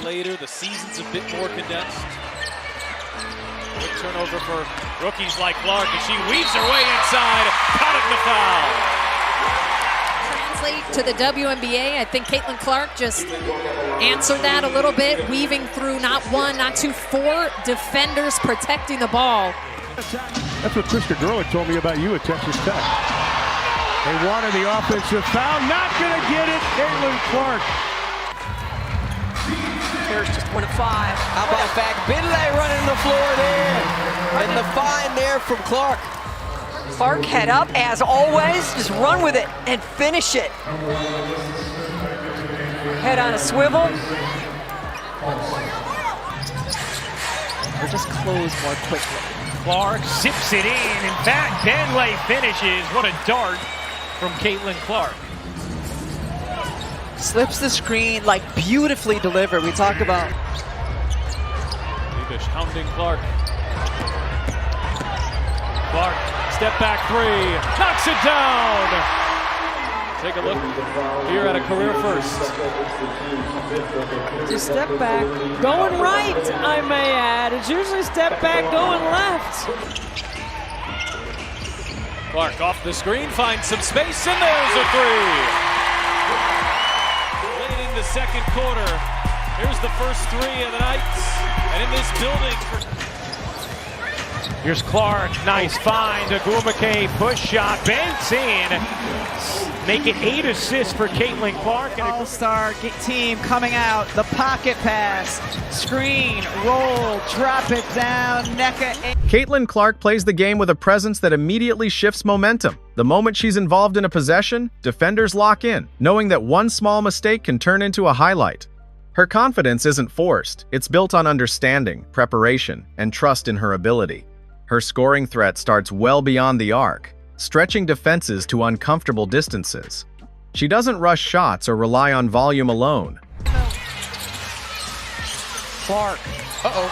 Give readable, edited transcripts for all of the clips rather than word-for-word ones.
later, the season's a bit more condensed. Good turnover for rookies like Clark, and she weaves her way inside, cutting the foul. Translate to the WNBA, I think Caitlin Clark just answered that a little bit, weaving through not one, not two, four defenders protecting the ball. That's what Krista Gerlich told me about you at Texas Tech. They wanted the offensive foul, not going to get it, Caitlin Clark. There's just 1 of 5. How about back? Bidley running the floor there. And the find there from Clark. Clark head up as always, just run with it and finish it. Head on a swivel. Or just close more quickly. Clark zips it in fact, Benley finishes. What a dart from Caitlin Clark. Slips the screen, like beautifully delivered. We talked about. Lebish hounding Clark. Clark, step back three, knocks it down. Take a look here at a career first. It's a step back, going right, I may add. It's usually step back, going left. Clark off the screen, finds some space, and there's a three. Late in the second quarter, here's the first three of the night. And in this building, here's Clark, nice find. Agumake push shot, banks in. Make it 8 assists for Caitlin Clark. All-star team coming out. The pocket pass, screen, roll, drop it down, Nneka. Caitlin Clark plays the game with a presence that immediately shifts momentum. The moment she's involved in a possession, defenders lock in, knowing that one small mistake can turn into a highlight. Her confidence isn't forced. It's built on understanding, preparation, and trust in her ability. Her scoring threat starts well beyond the arc, stretching defenses to uncomfortable distances. She doesn't rush shots or rely on volume alone. Clark. Uh-oh.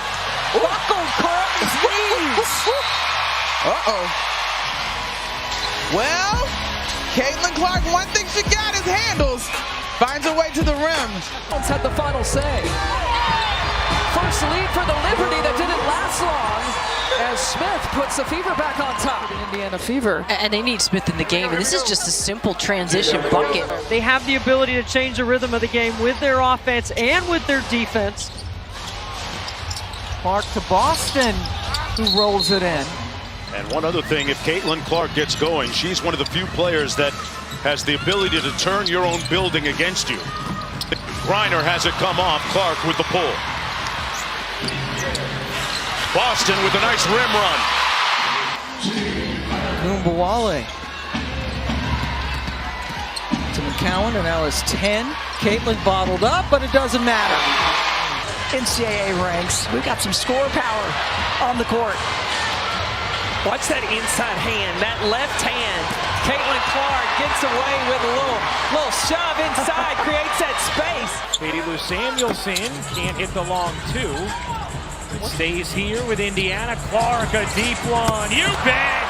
Uh-oh. Well, Caitlin Clark, one thing she got is handles. Finds her way to the rim. Had the final say. First lead for the Liberty that didn't last long as Smith puts the Fever back on top. The Indiana Fever. And they need Smith in the game, and this is just a simple transition bucket. They have the ability to change the rhythm of the game with their offense and with their defense. Clark to Boston, who rolls it in. And one other thing, if Caitlin Clark gets going, she's one of the few players that has the ability to turn your own building against you. Griner has it come off, Clark with the pull. Boston with a nice rim run. Kumbawale. To McCowan, and now it's 10. Caitlin bottled up, but it doesn't matter. NCAA ranks. We got some score power on the court. Watch that inside hand, that left hand. Caitlin Clark gets away with a little shove inside, creates that space. Katie Lou Samuelson can't hit the long two. It stays here with Indiana. Clark, a deep one. You bet!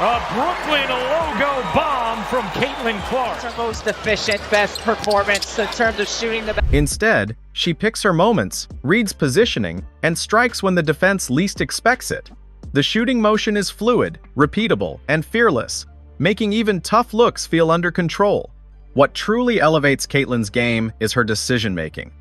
A Brooklyn logo bomb from Caitlin Clark. It's her most efficient, best performance in terms of shooting the. Instead, she picks her moments, reads positioning, and strikes when the defense least expects it. The shooting motion is fluid, repeatable, and fearless, making even tough looks feel under control. What truly elevates Caitlin's game is her decision-making.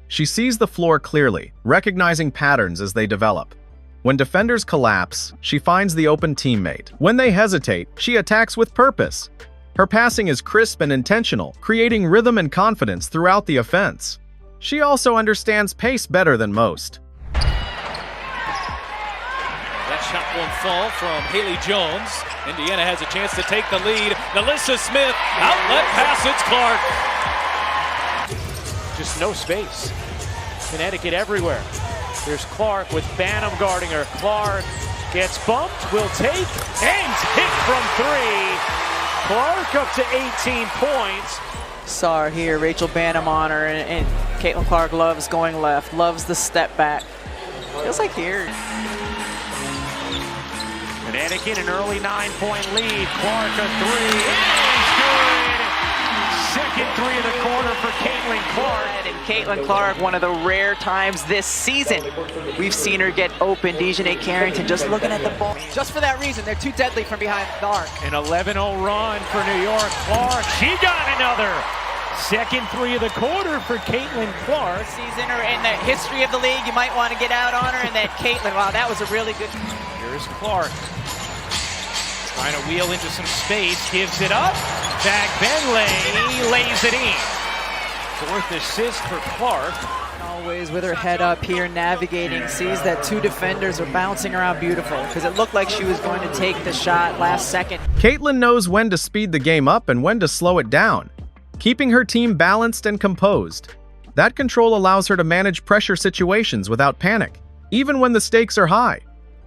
She sees the floor clearly, recognizing patterns as they develop. When defenders collapse, she finds the open teammate. When they hesitate, she attacks with purpose. Her passing is crisp and intentional, creating rhythm and confidence throughout the offense. She also understands pace better than most. That shot won't fall from Haley Jones. Indiana has a chance to take the lead. Nalissa Smith, outlet pass, it's Clark. Just no space. Connecticut everywhere. There's Clark with Banham guarding her. Clark gets bumped, will take, and hit from three. Clark up to 18 points. Saw her here, Rachel Banham on her, and Caitlin Clark loves going left, loves the step back. Feels like here. Connecticut an early 9-point lead. Clark a three. It is good. Second three of the quarter for Caitlin Clark. And Caitlin Clark, one of the rare times this season we've seen her get open. Dejanay Carrington just looking at the ball. Just for that reason, they're too deadly from behind the arc. An 11-0 run for New York. Clark, she got another. Second three of the quarter for Caitlin Clark. Season or in the history of the league, you might want to get out on her. And then Caitlin, wow, that was a really good. Here's Clark. Trying to wheel into some space, gives it up. Zach Benley lays it in. Fourth assist for Clark. Always with her head up here, navigating, sees that two defenders are bouncing around beautiful because it looked like she was going to take the shot last second. Caitlin knows when to speed the game up and when to slow it down, keeping her team balanced and composed. That control allows her to manage pressure situations without panic, even when the stakes are high.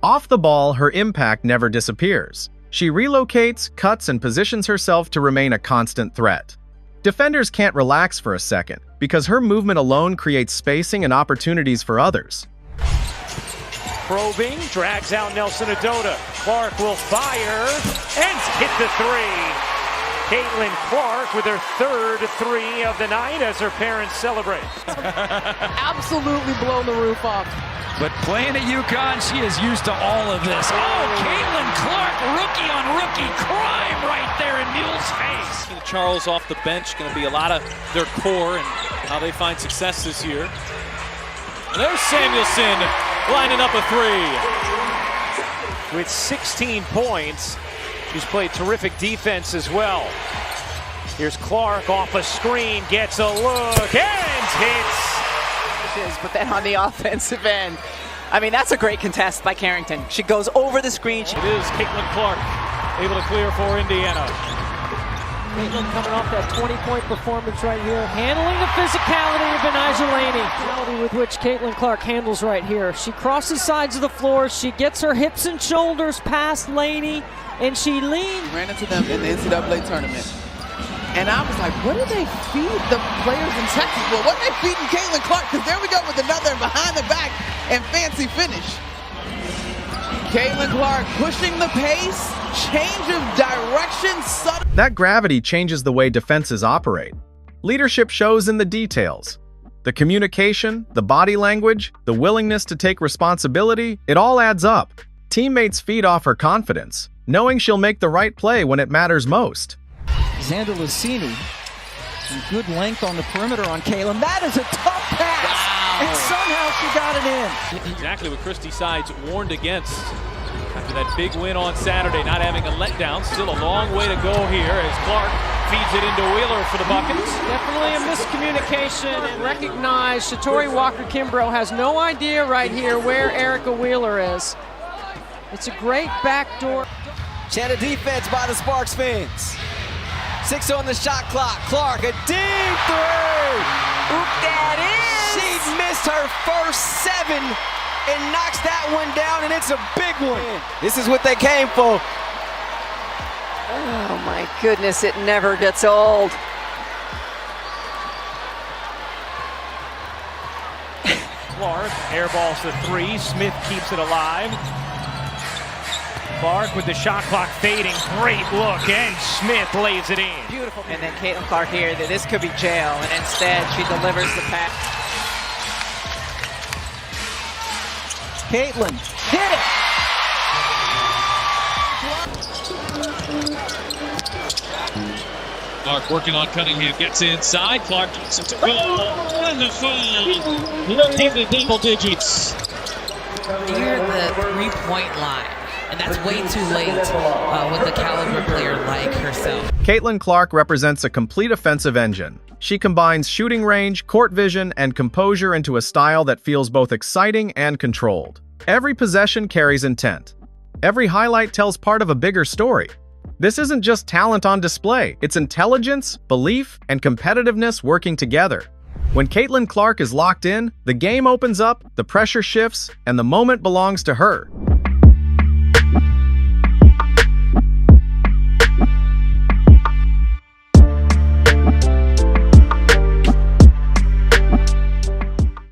Off the ball, her impact never disappears. She relocates, cuts, and positions herself to remain a constant threat. Defenders can't relax for a second, because her movement alone creates spacing and opportunities for others. Probing, drags out Nelson Adota. Clark will fire, and hit the three. Caitlin Clark with her third three of the night as her parents celebrate. Absolutely blown the roof off. But playing at UConn, she is used to all of this. Oh, Caitlin Clark, rookie on rookie crime right there in Mule's face. Charles off the bench, going to be a lot of their core and how they find success this year. And there's Samuelson lining up a three. With 16 points, she's played terrific defense as well. Here's Clark off a screen, gets a look, and hits. But then on the offensive end, I mean, that's a great contest by Carrington. She goes over the screen. It is Caitlin Clark able to clear for Indiana. Caitlin coming off that 20-point performance right here, handling the physicality of Benijah Laney. The physicality with which Caitlin Clark handles right here. She crosses sides of the floor, she gets her hips and shoulders past Laney, and she leans. Ran into them in the NCAA tournament. And I was like, what do they feed the players in Texas? Well, what are they feeding Caitlin Clark? Because there we go with another behind the back and fancy finish. Caitlin Clark pushing the pace, change of direction, sudden. That gravity changes the way defenses operate. Leadership shows in the details. The communication, the body language, the willingness to take responsibility, it all adds up. Teammates feed off her confidence, knowing she'll make the right play when it matters most. Xander Lucini, some good length on the perimeter on Caitlin. That is a tough pass, and somehow she got it in. Exactly what Christy Sides warned against after that big win on Saturday, not having a letdown. Still a long way to go here as Clark feeds it into Wheeler for the buckets. Definitely a miscommunication, and recognize Shatori Walker-Kimbrough has no idea right here where Erica Wheeler is. It's a great backdoor. Channel defense by the Sparks fans. 6 on the shot clock. Clark, a deep three. Oop, that is. She missed her first 7 and knocks that one down, and it's a big one. This is what they came for. Oh my goodness, it never gets old. Clark airballs the three. Smith keeps it alive. Clark with the shot clock fading. Great look, and Smith lays it in. Beautiful. And then Caitlin Clark here, that this could be jail, and instead she delivers the pass. Caitlin hit it. Clark working on Cunningham, gets inside. Clark gets it to wonderful. Double digits. Near the three-point line. And that's way too late with a caliber player like herself. Caitlin Clark represents a complete offensive engine. She combines shooting range, court vision, and composure into a style that feels both exciting and controlled. Every possession carries intent. Every highlight tells part of a bigger story. This isn't just talent on display, it's intelligence, belief, and competitiveness working together. When Caitlin Clark is locked in, the game opens up, the pressure shifts, and the moment belongs to her.